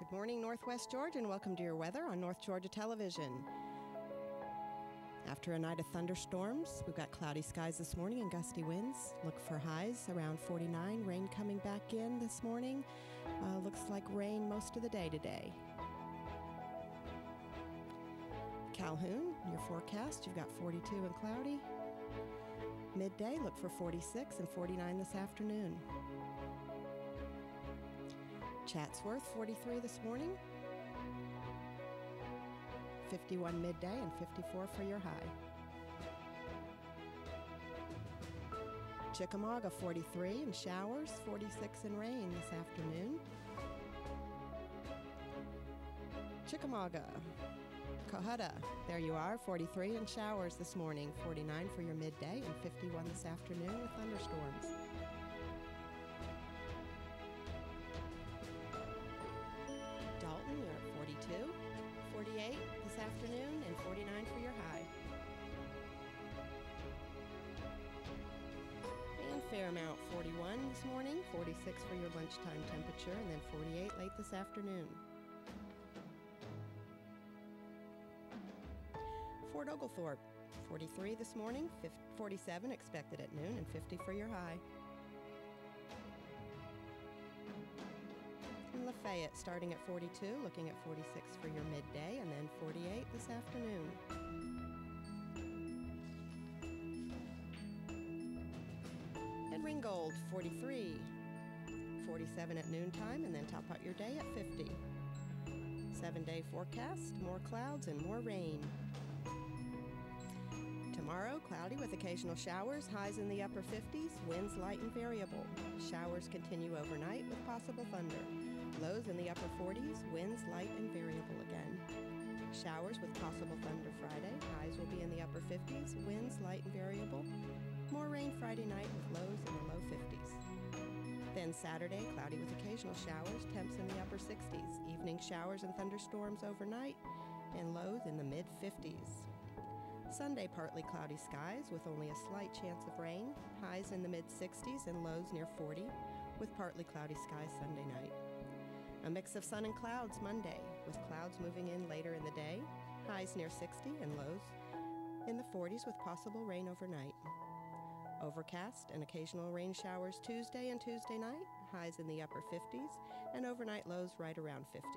Good morning, Northwest Georgia, and welcome to your weather on North Georgia Television. After a night of thunderstorms, we've got cloudy skies this morning and gusty winds. Look for highs around 49. Rain coming back in this morning. Looks like rain most of the day today. Calhoun, your forecast, you've got 42 and cloudy. Midday, look for 46 and 49 this afternoon. Chatsworth, 43 this morning. 51 midday and 54 for your high. Chickamauga, 43 and showers, 46 and rain this afternoon. Chickamauga, Cohutta, there you are, 43 and showers this morning, 49 for your midday and 51 this afternoon with thunderstorms. Dalton, you're at 42. 48 this afternoon and 49 for your high. And Fairmount, 41 this morning, 46 for your lunchtime temperature, and then 48 late this afternoon. Fort Oglethorpe, 43 this morning, 47 expected at noon, and 50 for your high. Lafayette starting at 42, looking at 46 for your midday, and then 48 this afternoon. At Ringgold, 43, 47 at noontime, and then top out your day at 50. 7-day forecast, more clouds and more rain. Tomorrow, cloudy with occasional showers, highs in the upper 50s, winds light and variable. Showers continue overnight with possible thunder. Lows in the upper 40s, winds light and variable again. Showers with possible thunder Friday. Highs will be in the upper 50s, winds light and variable. More rain Friday night with lows in the low 50s. Then Saturday, cloudy with occasional showers, temps in the upper 60s. Evening showers and thunderstorms overnight, and lows in the mid 50s. Sunday, partly cloudy skies with only a slight chance of rain. Highs in the mid 60s and lows near 40, with partly cloudy skies Sunday night. A mix of sun and clouds Monday, with clouds moving in later in the day, highs near 60 and lows in the 40s with possible rain overnight. Overcast and occasional rain showers Tuesday and Tuesday night, highs in the upper 50s, and overnight lows right around 50.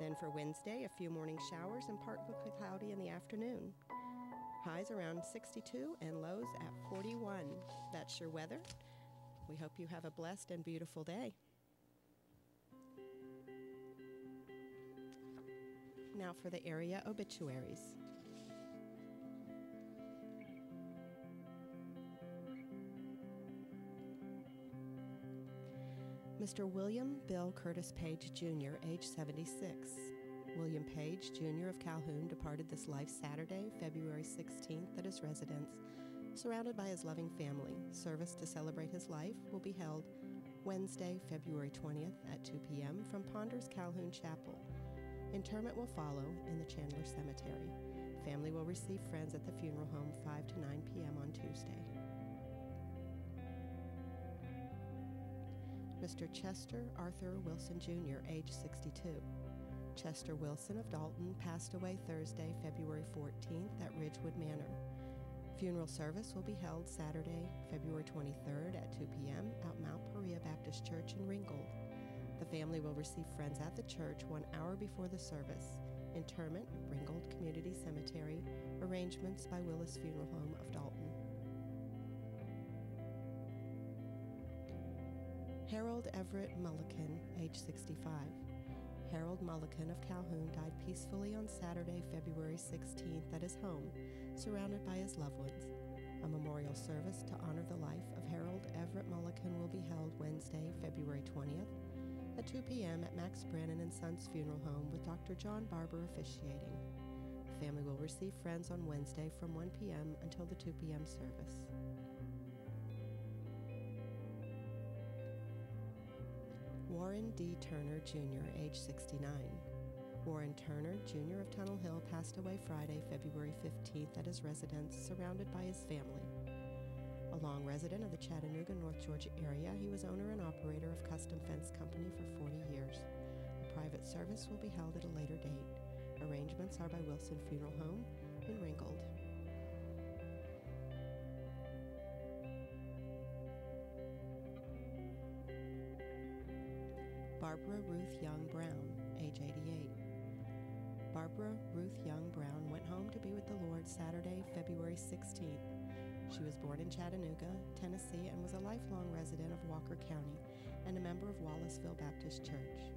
Then for Wednesday, a few morning showers and partly cloudy in the afternoon. Highs around 62 and lows at 41. That's your weather. We hope you have a blessed and beautiful day. Now for the area obituaries. Mr. William Bill Curtis Page, Jr., age 76. William Page, Jr. of Calhoun, departed this life Saturday, February 16th at his residence, surrounded by his loving family. Service to celebrate his life will be held Wednesday, February 20th at 2 p.m. from Ponders Calhoun Chapel. Interment will follow in the Chandler Cemetery. Family will receive friends at the funeral home 5 to 9 p.m. on Tuesday. Mr. Chester Arthur Wilson, Jr., age 62. Chester Wilson of Dalton passed away Thursday, February 14th at Ridgewood Manor. Funeral service will be held Saturday, February 23rd at 2 p.m. at Mount Perea Baptist Church in Ringgold. The family will receive friends at the church 1 hour before the service. Interment, Ringgold Community Cemetery. Arrangements by Willis Funeral Home of Dalton. Harold Everett Mulliken, age 65. Harold Mulliken of Calhoun died peacefully on Saturday, February 16th at his home, surrounded by his loved ones. A memorial service to honor the life of Harold Everett Mulliken will be held Wednesday, February 20th at 2 p.m. at Max Brennan and Sons Funeral Home with Dr. John Barber officiating. The family will receive friends on Wednesday from 1 p.m. until the 2 p.m. service. Warren D. Turner, Jr., age 69. Warren Turner, Jr. of Tunnel Hill passed away Friday, February 15th at his residence, surrounded by his family. A long resident of the Chattanooga, North Georgia area, he was owner and operator of Custom Fence Company for 40 years. The private service will be held at a later date. Arrangements are by Wilson Funeral Home in Ringgold. Barbara Ruth Young Brown, age 88. Barbara Ruth Young Brown went home to be with the Lord Saturday, February 16th. She was born in Chattanooga, Tennessee, and was a lifelong resident of Walker County and a member of Wallaceville Baptist Church.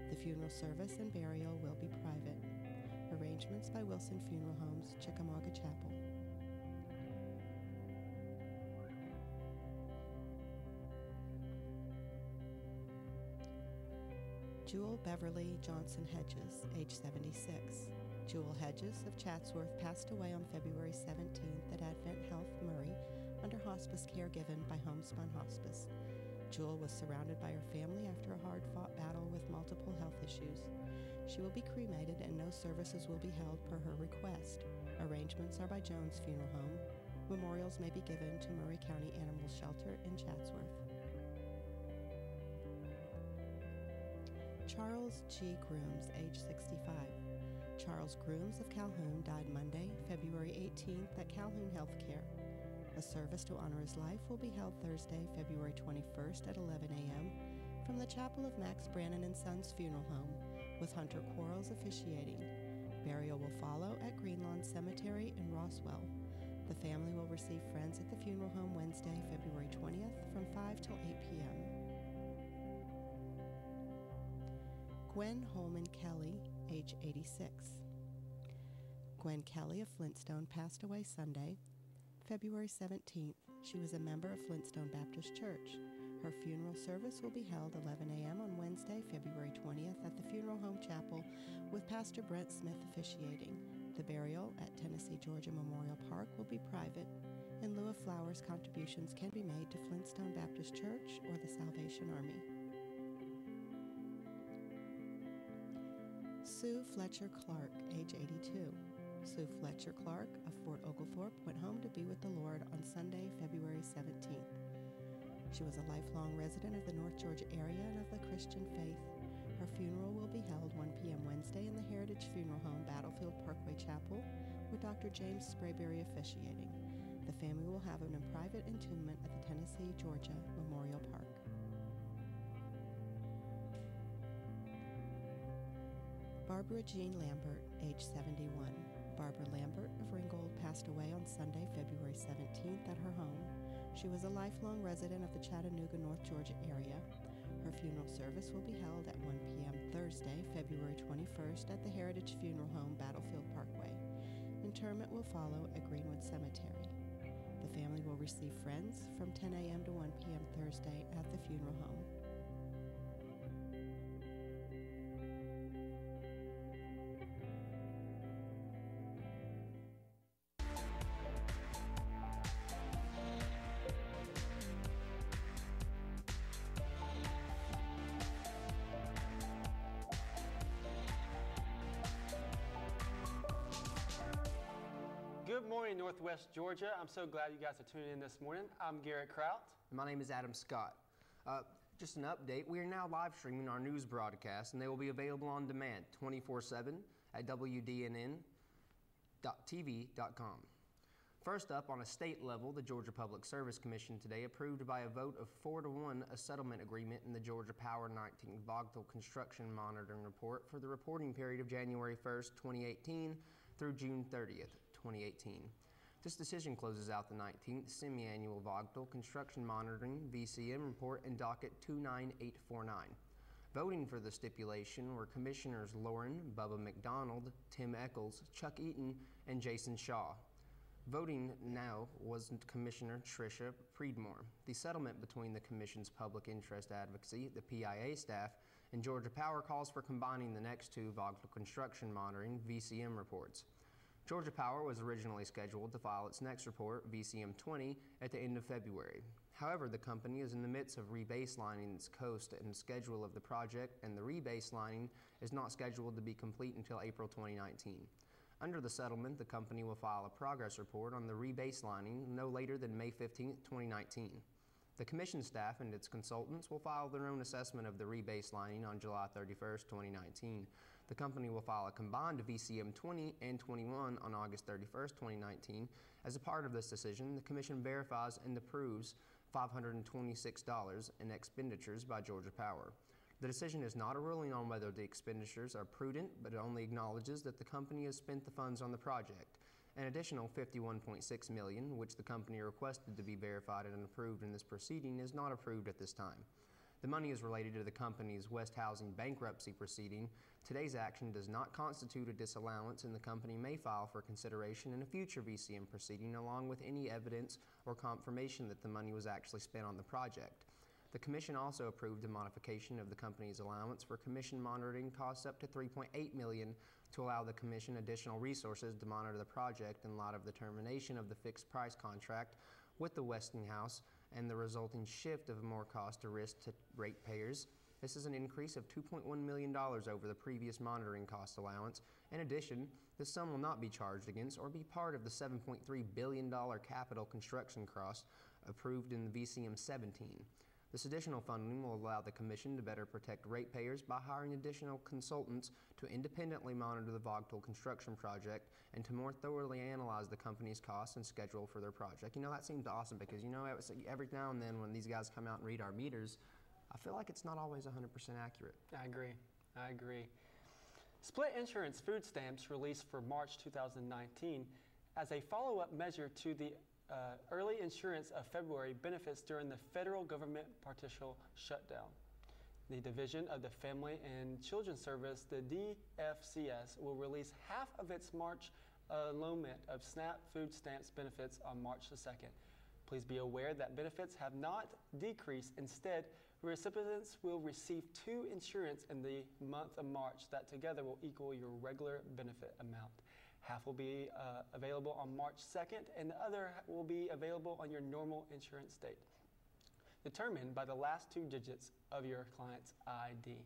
The funeral service and burial will be private. Arrangements by Wilson Funeral Homes, Chickamauga Chapel. Jewel Beverly Johnson Hedges, age 76. Jewel Hedges of Chatsworth passed away on February 17th at Advent Health, Murray, under hospice care given by Homespun Hospice. Jewel was surrounded by her family after a hard-fought battle with multiple health issues. She will be cremated and no services will be held per her request. Arrangements are by Jones Funeral Home. Memorials may be given to Murray County Animal Shelter in Chatsworth. Charles G. Grooms, age 65. Charles Grooms of Calhoun died Monday, February 18th at Calhoun Healthcare. A service to honor his life will be held Thursday, February 21st at 11 a.m. from the chapel of Max Brannon and Sons Funeral Home, with Hunter Quarles officiating. Burial will follow at Greenlawn Cemetery in Roswell. The family will receive friends at the funeral home Wednesday, February 20th from 5 till 8 p.m. Gwen Holman Kelly, age 86. Gwen Kelly of Flintstone passed away Sunday, February 17th. She was a member of Flintstone Baptist Church. Her funeral service will be held 11 a.m. on Wednesday, February 20th at the Funeral Home Chapel with Pastor Brent Smith officiating. The burial at Tennessee Georgia Memorial Park will be private. In lieu of flowers, contributions can be made to Flintstone Baptist Church or the Salvation Army. Sue Fletcher Clark, age 82. Sue Fletcher Clark of Fort Oglethorpe went home to be with the Lord on Sunday, February 17th. She was a lifelong resident of the North Georgia area and of the Christian faith. Her funeral will be held 1 p.m. Wednesday in the Heritage Funeral Home, Battlefield Parkway Chapel, with Dr. James Sprayberry officiating. The family will have a private entombment at the Tennessee Georgia Memorial Park. Barbara Jean Lambert, age 71. Barbara Lambert of Ringgold passed away on Sunday, February 17th at her home. She was a lifelong resident of the Chattanooga, North Georgia area. Her funeral service will be held at 1 p.m. Thursday, February 21st at the Heritage Funeral Home, Battlefield Parkway. Interment will follow at Greenwood Cemetery. The family will receive friends from 10 a.m. to 1 p.m. Thursday at the funeral home. Good morning, Northwest Georgia. I'm so glad you guys are tuning in this morning. I'm Garrett Kraut. My name is Adam Scott. Just an update, we are now live streaming our news broadcasts, and they will be available on demand 24/7 at WDNN.tv.com. First up, on a state level, the Georgia Public Service Commission today approved by a vote of 4-1 a settlement agreement in the Georgia Power 19 Vogtle Construction Monitoring Report for the reporting period of January 1st, 2018 through June 30th, 2018. This decision closes out the 19th semi-annual Vogtle Construction Monitoring VCM report in docket 29849. Voting for the stipulation were Commissioners Lauren Bubba McDonald, Tim Eccles, Chuck Eaton, and Jason Shaw. Voting no was Commissioner Tricia Priedmore. The settlement between the Commission's Public Interest Advocacy, the PIA staff, and Georgia Power calls for combining the next two Vogtle Construction Monitoring VCM reports. Georgia Power was originally scheduled to file its next report, VCM 20, at the end of February. However, the company is in the midst of rebaselining its cost and schedule of the project, and the rebaselining is not scheduled to be complete until April 2019. Under the settlement, the company will file a progress report on the rebaselining no later than May 15, 2019. The Commission staff and its consultants will file their own assessment of the rebaselining on July 31st, 2019. The company will file a combined VCM 20 and 21 on August 31st, 2019. As a part of this decision, the Commission verifies and approves $526 in expenditures by Georgia Power. The decision is not a ruling on whether the expenditures are prudent, but it only acknowledges that the company has spent the funds on the project. An additional $51.6 million, which the company requested to be verified and approved in this proceeding, is not approved at this time. The money is related to the company's West Housing bankruptcy proceeding. Today's action does not constitute a disallowance, and the company may file for consideration in a future VCM proceeding along with any evidence or confirmation that the money was actually spent on the project. The Commission also approved a modification of the company's allowance for Commission monitoring costs up to $3.8 million to allow the Commission additional resources to monitor the project in light of the termination of the fixed price contract with the Westinghouse and the resulting shift of more cost to risk to ratepayers. This is an increase of $2.1 million over the previous monitoring cost allowance. In addition, this sum will not be charged against or be part of the $7.3 billion capital construction cost approved in the VCM 17. This additional funding will allow the Commission to better protect ratepayers by hiring additional consultants to independently monitor the Vogtle construction project and to more thoroughly analyze the company's costs and schedule for their project. You know, that seems awesome because, you know, every now and then when these guys come out and read our meters, I feel like it's not always 100% accurate. I agree. Split insurance food stamps released for March 2019 as a follow-up measure to the early insurance of February benefits during the federal government partial shutdown. The Division of the Family and Children's Service, the DFCS, will release half of its March allotment of SNAP food stamps benefits on March the 2nd. Please be aware that benefits have not decreased. Instead, recipients will receive two insurance in the month of March that together will equal your regular benefit amount. Half will be available on March 2nd, and the other will be available on your normal insurance date, determined by the last two digits of your client's ID.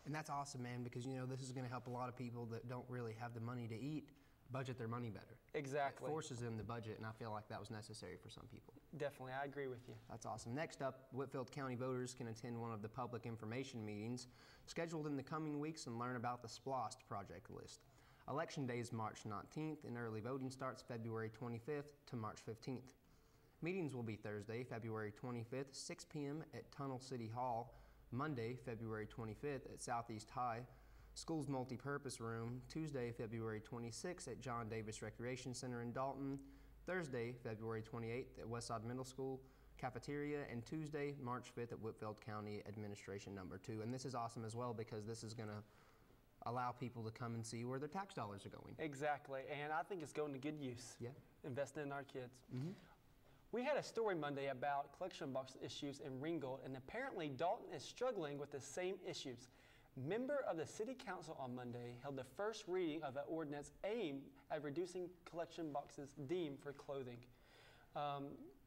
And that's awesome, man, because, you know, this is going to help a lot of people that don't really have the money to eat budget their money better. Exactly. It forces them to budget, and I feel like that was necessary for some people. Definitely, I agree with you. That's awesome. Next up, Whitfield County voters can attend one of the public information meetings scheduled in the coming weeks and learn about the SPLOST project list. Election day is March 19th, and early voting starts February 25th to March 15th. Meetings will be Thursday, February 25th, 6 p.m. at Tunnel City Hall, Monday, February 25th at Southeast High, School's Multipurpose Room, Tuesday, February 26th at John Davis Recreation Center in Dalton, Thursday, February 28th at Westside Middle School Cafeteria, and Tuesday, March 5th at Whitfield County Administration Number 2. And this is awesome as well because this is going to allow people to come and see where their tax dollars are going. Exactly, and I think it's going to good use. Yeah. Investing in our kids. Mm-hmm. We had a story Monday about collection box issues in Ringgold, and apparently Dalton is struggling with the same issues. Member of the City Council on Monday held the first reading of an ordinance aimed at reducing collection boxes deemed for clothing.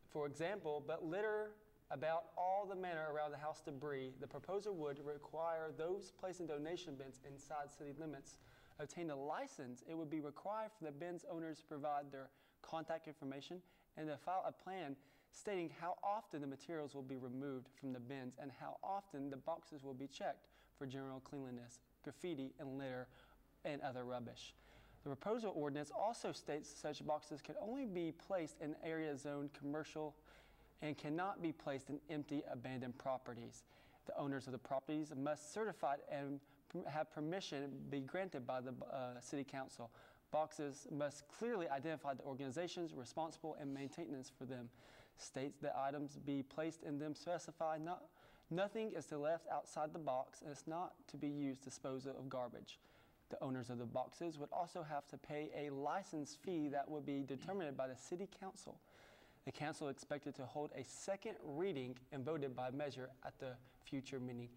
For example, but litter about all the manner around the house debris, the proposal would require those placing donation bins inside city limits obtain a license. It would be required for the bins owners to provide their contact information and to file a plan stating how often the materials will be removed from the bins and how often the boxes will be checked for general cleanliness, graffiti, and litter, and other rubbish. The proposal ordinance also states such boxes can only be placed in areas zoned commercial and cannot be placed in empty, abandoned properties. The owners of the properties must certify and have permission be granted by the City Council. Boxes must clearly identify the organizations responsible and maintenance for them. States that items be placed in them specify nothing is to left outside the box and it's not to be used to dispose of garbage. The owners of the boxes would also have to pay a license fee that would be determined by the City Council. The council expected to hold a second reading and voted by measure at the future meeting.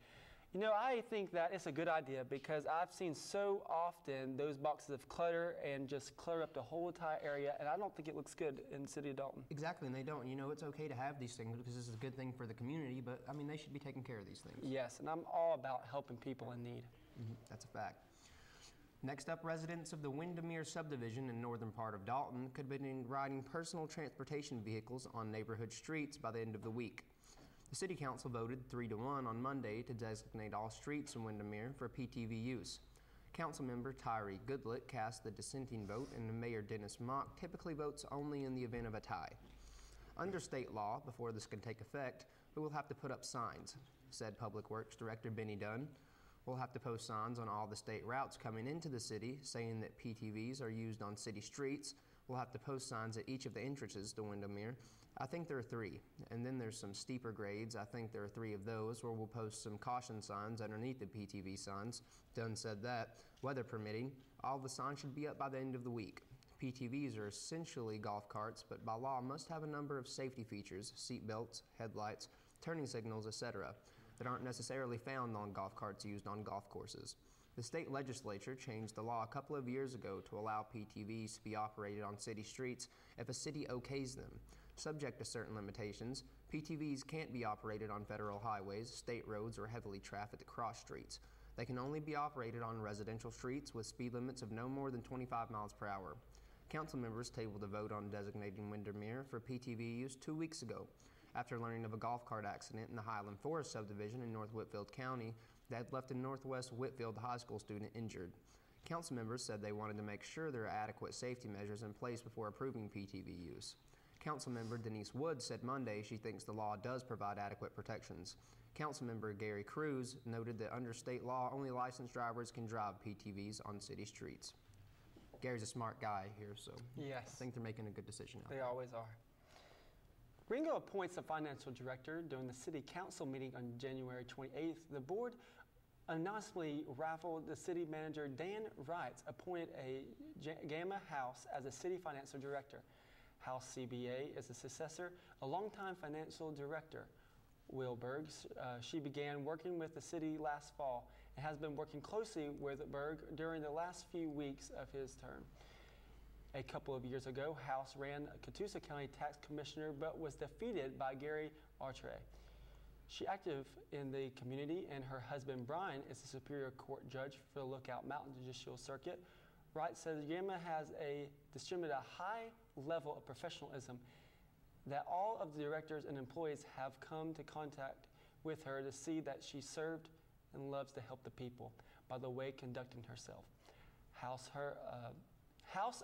You know, I think that it's a good idea because I've seen so often those boxes of clutter and just clutter up the whole entire area, and I don't think it looks good in the city of Dalton. Exactly, and they don't. You know, it's okay to have these things because this is a good thing for the community, but I mean, they should be taking care of these things. Yes, and I'm all about helping people in need. Mm-hmm. That's a fact. Next up, residents of the Windermere subdivision in northern part of Dalton could begin riding personal transportation vehicles on neighborhood streets by the end of the week. The City Council voted 3-1 on Monday to designate all streets in Windermere for PTV use. Councilmember Tyree Goodlett cast the dissenting vote, and Mayor Dennis Mock typically votes only in the event of a tie. Under state law, before this can take effect, we will have to put up signs, said Public Works Director Benny Dunn. We'll have to post signs on all the state routes coming into the city saying that PTVs are used on city streets. We'll have to post signs at each of the entrances to Windermere. I think there are 3. And then there's some steeper grades. I think there are 3 of those where we'll post some caution signs underneath the PTV signs. Dunn said that, weather permitting, all the signs should be up by the end of the week. PTVs are essentially golf carts, but by law must have a number of safety features, seat belts, headlights, turning signals, etc., that aren't necessarily found on golf carts used on golf courses. The state legislature changed the law a couple of years ago to allow PTVs to be operated on city streets if a city okays them. Subject to certain limitations, PTVs can't be operated on federal highways, state roads, or heavily trafficked cross streets. They can only be operated on residential streets with speed limits of no more than 25 miles per hour. Council members tabled a vote on designating Windermere for PTV use 2 weeks ago, after learning of a golf cart accident in the Highland Forest subdivision in North Whitfield County that had left a Northwest Whitfield high school student injured. Council members said they wanted to make sure there are adequate safety measures in place before approving PTV use. Councilmember Denise Wood said Monday she thinks the law does provide adequate protections. Councilmember Gary Cruz noted that under state law, only licensed drivers can drive PTVs on city streets. Gary's a smart guy here, so yes, I think they're making a good decision now. They always are. Ringo appoints a financial director during the city council meeting on January 28th. The board anonymously raffled the city manager Dan Wrights appointed a Gamma House as a city financial director. House CBA is a successor, a longtime financial director. Will Berg, she began working with the city last fall and has been working closely with Berg during the last few weeks of his term. A couple of years ago, House ran Catoosa County Tax Commissioner but was defeated by Gary Artre. She active in the community, and her husband Brian is the Superior Court judge for the Lookout Mountain Judicial Circuit. Wright says Gamma has distributed a high level of professionalism that all of the directors and employees have come to contact with her to see that she served and loves to help the people by the way conducting herself. House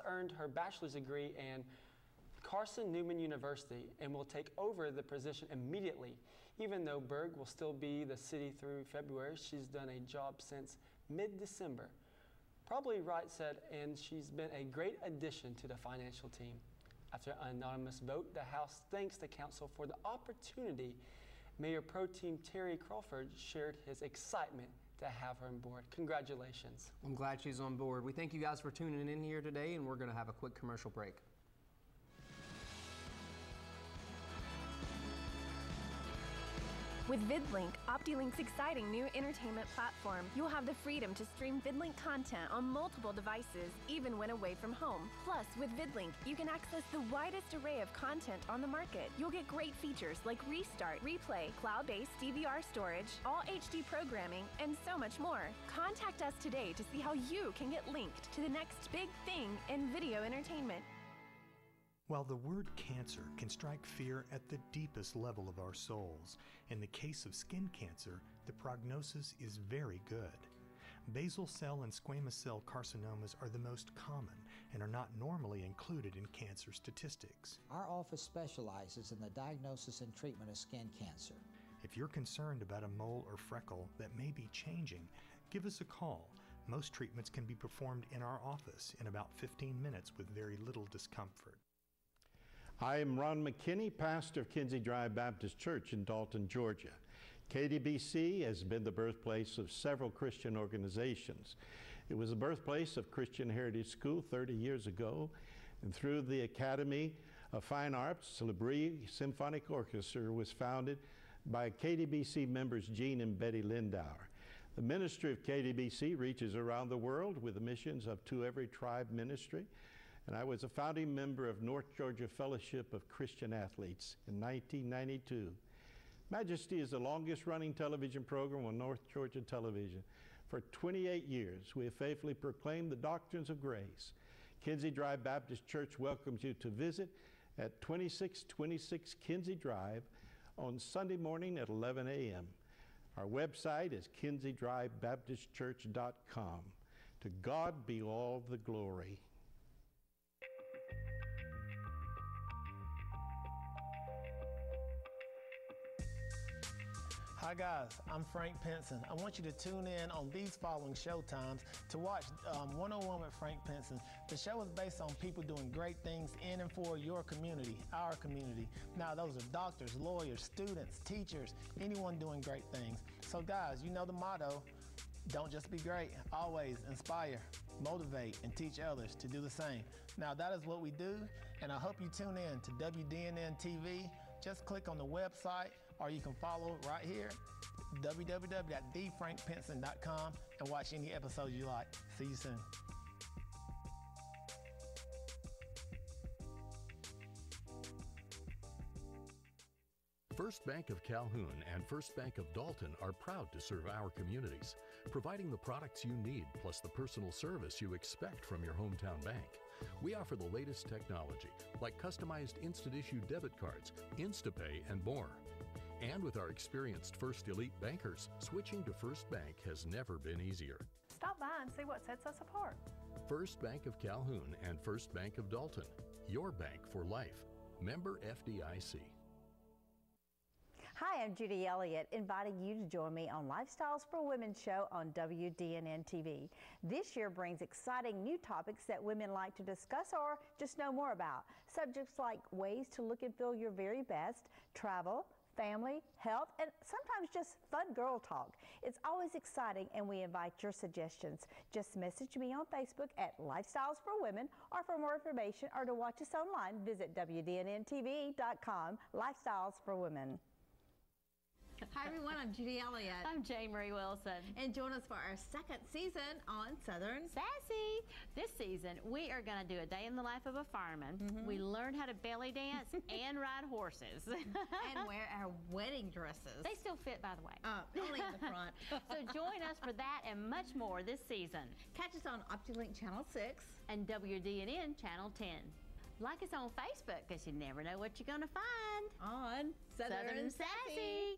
earned her bachelor's degree in Carson Newman University and will take over the position immediately. Even though Berg will still be the city through February, she's done a job since mid-December. Probably Wright said, and she's been a great addition to the financial team. After an anonymous vote, the House thanks the council for the opportunity. Mayor Pro Tem Terry Crawford shared his excitement to have her on board. Congratulations. I'm glad she's on board. We thank you guys for tuning in here today, and we're going to have a quick commercial break. With VidLink, OptiLink's exciting new entertainment platform, you'll have the freedom to stream VidLink content on multiple devices, even when away from home. Plus, with VidLink, you can access the widest array of content on the market. You'll get great features like Restart, Replay, cloud-based DVR storage, all HD programming, and so much more. Contact us today to see how you can get linked to the next big thing in video entertainment. While the word cancer can strike fear at the deepest level of our souls, in the case of skin cancer, the prognosis is very good. Basal cell and squamous cell carcinomas are the most common and are not normally included in cancer statistics. Our office specializes in the diagnosis and treatment of skin cancer. If you're concerned about a mole or freckle that may be changing, give us a call. Most treatments can be performed in our office in about 15 minutes with very little discomfort. I am Ron McKinney, pastor of Kinsey Drive Baptist Church in Dalton, Georgia. KDBC has been the birthplace of several Christian organizations. It was the birthplace of Christian Heritage School 30 years ago, and through the Academy of Fine Arts, Labrie Symphonic Orchestra was founded by KDBC members Gene and Betty Lindauer. The ministry of KDBC reaches around the world with the missions of To Every Tribe ministry, and I was a founding member of North Georgia Fellowship of Christian Athletes in 1992. Majesty is the longest running television program on North Georgia television. For 28 years, we have faithfully proclaimed the doctrines of grace. Kinsey Drive Baptist Church welcomes you to visit at 2626 Kinsey Drive on Sunday morning at 11 a.m. Our website is kinseydrivebaptistchurch.com. To God be all the glory. Hi guys, I'm Frank Pinson. I want you to tune in on these following show times to watch 101 with Frank Pinson. The show is based on people doing great things in and for your community, our community. Now those are doctors, lawyers, students, teachers, anyone doing great things. So guys, you know the motto, don't just be great, always inspire, motivate, and teach others to do the same. Now that is what we do, and I hope you tune in to WDNN TV. Just click on the website, or you can follow it right here, www.thefrankpinson.com, and watch any episodes you like. See you soon. First Bank of Calhoun and First Bank of Dalton are proud to serve our communities, providing the products you need plus the personal service you expect from your hometown bank. We offer the latest technology, like customized instant-issue debit cards, InstaPay, and more. And with our experienced First Elite bankers, switching to First Bank has never been easier. Stop by and see what sets us apart. First Bank of Calhoun and First Bank of Dalton, your bank for life. Member FDIC. Hi, I'm Judy Elliott, inviting you to join me on Lifestyles for Women show on WDNN TV. This year brings exciting new topics that women like to discuss or just know more about. Subjects like ways to look and feel your very best, travel, family, health, and sometimes just fun girl talk. It's always exciting, and we invite your suggestions. Just message me on Facebook at Lifestyles for Women, or for more information or to watch us online, visit WDNNTV.com, Lifestyles for Women. Hi everyone, I'm Judy Elliott. I'm Jane Marie Wilson. And join us for our second season on Southern Sassy. This season, we are going to do a day in the life of a fireman. We learn how to belly dance and ride horses. And wear our wedding dresses. They still fit, by the way. Only in the front. So join us for that and much more this season. Catch us on OptiLink Channel 6 and WDNN Channel 10. Like us on Facebook, because you never know what you're going to find on Southern Sassy.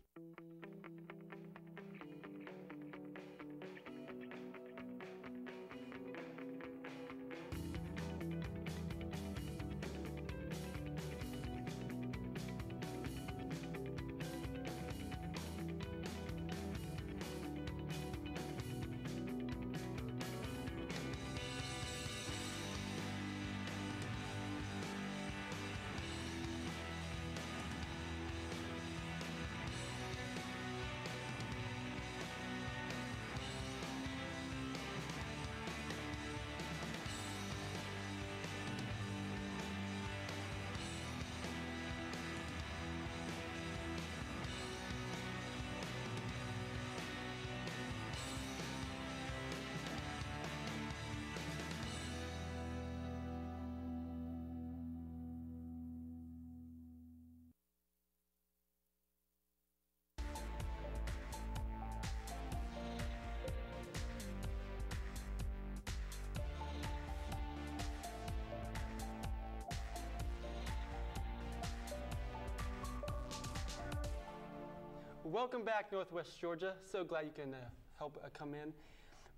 Welcome back, Northwest Georgia. So glad you can help come in.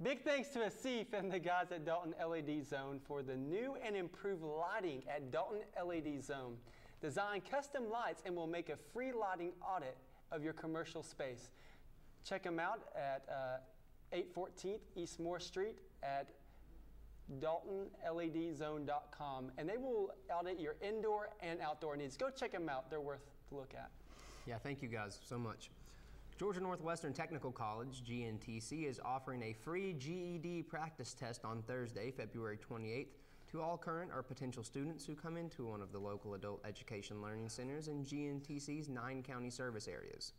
Big thanks to Asif and the guys at Dalton LED Zone for the new and improved lighting at Dalton LED Zone. Design custom lights and will make a free lighting audit of your commercial space. Check them out at 814th East Moore Street at DaltonLEDZone.com, and they will audit your indoor and outdoor needs. Go check them out. They're worth to look at. Yeah, thank you guys so much. Georgia Northwestern Technical College, GNTC, is offering a free GED practice test on Thursday, February 28th, to all current or potential students who come into one of the local adult education learning centers in GNTC's 9 county service areas.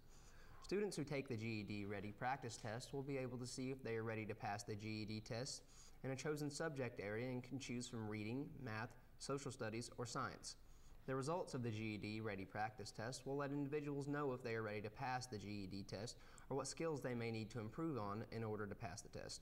Students who take the GED Ready practice test will be able to see if they are ready to pass the GED test in a chosen subject area and can choose from reading, math, social studies, or science. The results of the GED Ready practice test will let individuals know if they are ready to pass the GED test or what skills they may need to improve on in order to pass the test.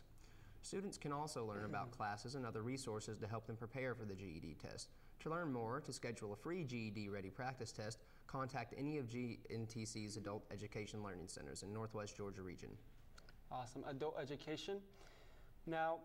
Students can also learn about classes and other resources to help them prepare for the GED test. To learn more, to schedule a free GED Ready practice test, contact any of GNTC's Adult Education Learning Centers in Northwest Georgia region. Awesome. Adult education. Now,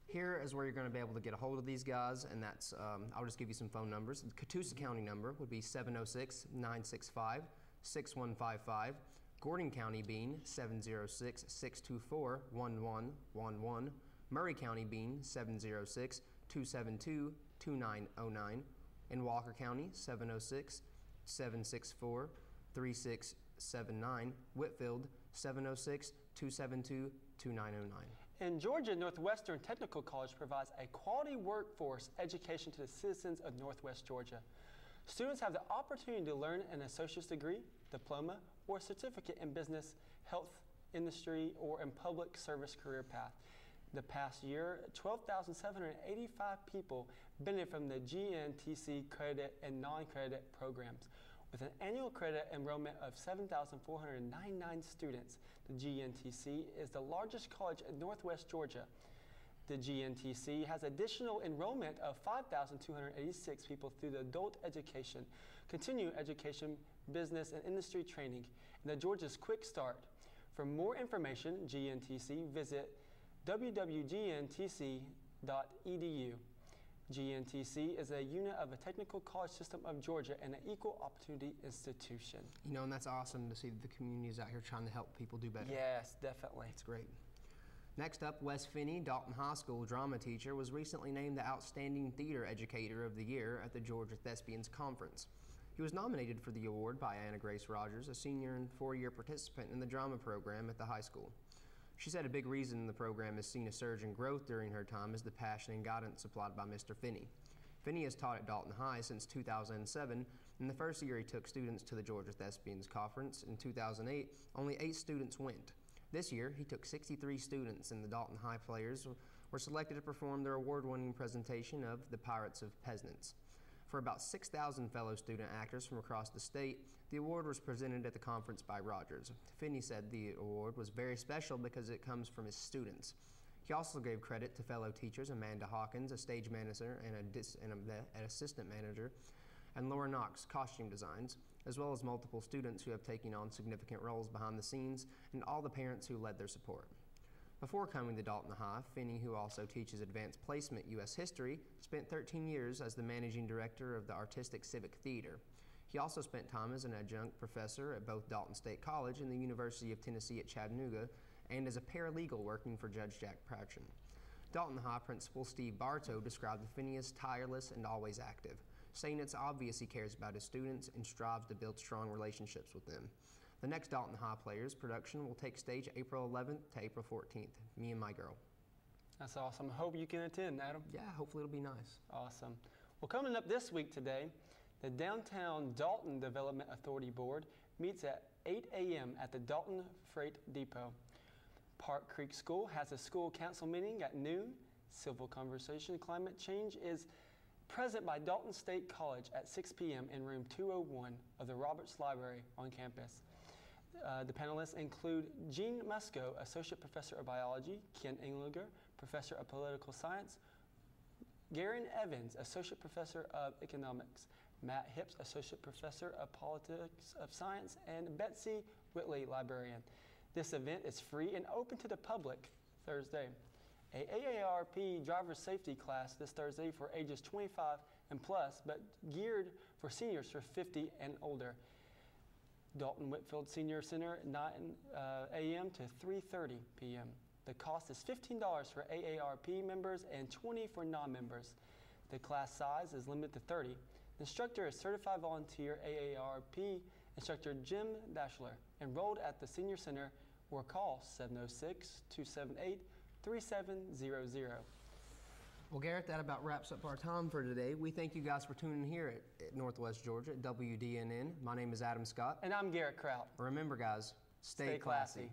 here is where you're going to be able to get a hold of these guys, and that's, I'll just give you some phone numbers. The Catoosa County number would be 706-965-6155. Gordon County being 706-624-1111. Murray County being 706-272-2909. In Walker County, 706-764-3679. Whitfield, 706-272-2909. In Georgia, Northwestern Technical College provides a quality workforce education to the citizens of Northwest Georgia. Students have the opportunity to learn an associate's degree, diploma, or certificate in business, health, industry, or in public service career path. The past year, 12,785 people benefited from the GNTC credit and non-credit programs. With an annual credit enrollment of 7,499 students, the GNTC is the largest college in Northwest Georgia. The GNTC has additional enrollment of 5,286 people through the adult education, continuing education, business, and industry training, and the Georgia's Quick Start. For more information, GNTC, visit www.gntc.edu. GNTC is a unit of the Technical College System of Georgia and an equal opportunity institution. You know, and that's awesome to see the communities out here trying to help people do better. Yes, definitely. It's great. Next up, Wes Finney, Dalton High School drama teacher, was recently named the Outstanding Theater Educator of the Year at the Georgia Thespians Conference. He was nominated for the award by Anna Grace Rogers, a senior and four-year participant in the drama program at the high school. She said a big reason the program has seen a surge in growth during her time is the passion and guidance supplied by Mr. Finney. Finney has taught at Dalton High since 2007, and the first year he took students to the Georgia Thespians Conference in 2008, only 8 students went. This year, he took 63 students, and the Dalton High players were selected to perform their award-winning presentation of The Pirates of Peasants. For about 6,000 fellow student actors from across the state, the award was presented at the conference by Rogers. Finney said the award was very special because it comes from his students. He also gave credit to fellow teachers Amanda Hawkins, a stage manager and an assistant manager, and Laura Knox, costume designs, as well as multiple students who have taken on significant roles behind the scenes, and all the parents who led their support. Before coming to Dalton High, Finney, who also teaches Advanced Placement U.S. History, spent 13 years as the managing director of the Artistic Civic Theater. He also spent time as an adjunct professor at both Dalton State College and the University of Tennessee at Chattanooga, and as a paralegal working for Judge Jack Pratchett. Dalton High Principal Steve Bartow described Finney as tireless and always active, saying it's obvious he cares about his students and strives to build strong relationships with them. The next Dalton High Players production will take stage April 11th to April 14th, Me and My Girl. That's awesome. Hope you can attend, Adam. Yeah, hopefully it'll be nice. Awesome. Well, coming up this week today, the Downtown Dalton Development Authority Board meets at 8 a.m. at the Dalton Freight Depot. Park Creek School has a school council meeting at noon. Civil Conversation Climate Change is present by Dalton State College at 6 p.m. in room 201 of the Roberts Library on campus. The panelists include Jean Musco, Associate Professor of Biology, Ken Engliger, Professor of Political Science, Garen Evans, Associate Professor of Economics, Matt Hips, Associate Professor of Politics of Science, and Betsy Whitley, Librarian. This event is free and open to the public Thursday. A AARP driver safety class this Thursday for ages 25 and plus, but geared for seniors for 50 and older. Dalton Whitfield Senior Center, 9 a.m. to 3:30 p.m. The cost is $15 for AARP members and $20 for non-members. The class size is limited to 30. The instructor is certified volunteer AARP instructor Jim Dashler, enrolled at the Senior Center, or call 706-278-3700. Well, Garrett, that about wraps up our time for today. We thank you guys for tuning in here at Northwest Georgia at WDNN. My name is Adam Scott. And I'm Garrett Kraut. Remember, guys, stay classy.